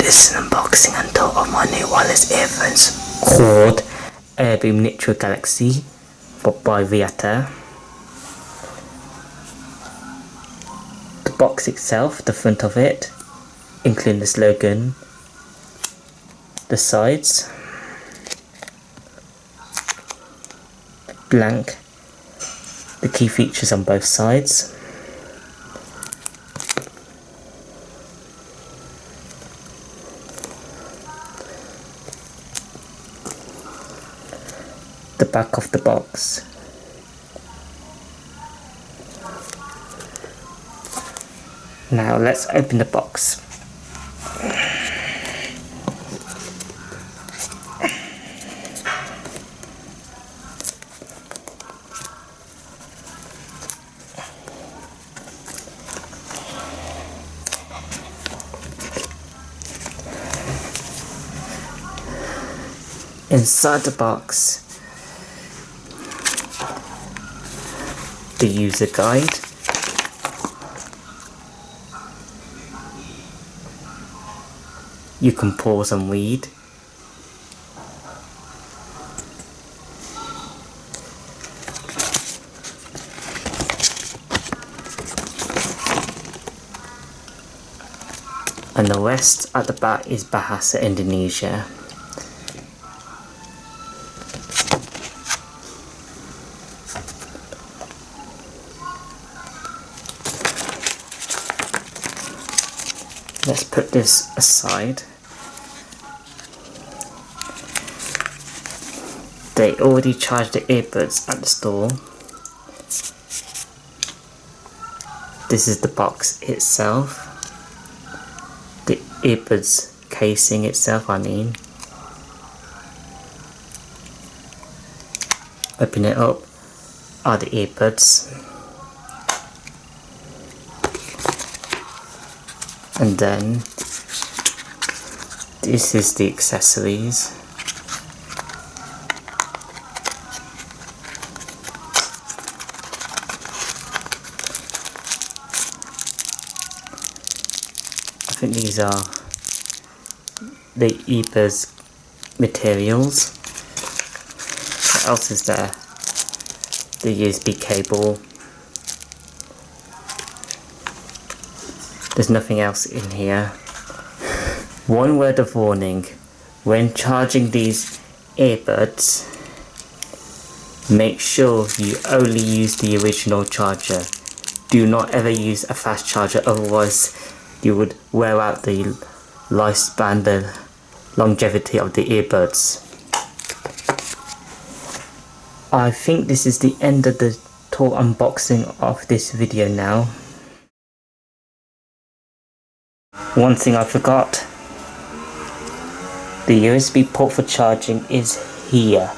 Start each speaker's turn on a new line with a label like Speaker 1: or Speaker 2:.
Speaker 1: This is an unboxing and tour of my new wireless earphones called Airboom Nitro Galaxy by Vyatta. The box itself, the front of it, including the slogan, the sides, blank, the key features on both sides, the back of the box. Now let's open the box. Inside the box, the user guide, you can pause and read, and the rest at the back is Bahasa Indonesia. Let's put this aside. They already charged the earbuds at the store. This is the box itself. The earbuds casing itself, I mean. Open it up, are the earbuds. And then this is the accessories. I think these are the earbuds materials. What else is there? The USB cable. There's nothing else in here. One word of warning: when charging these earbuds, make sure you only use the original charger. Do not ever use a fast charger, otherwise you would wear out the lifespan, the longevity of the earbuds. I think this is the end of the tour unboxing of this video now. One thing I forgot, the USB port for charging is here.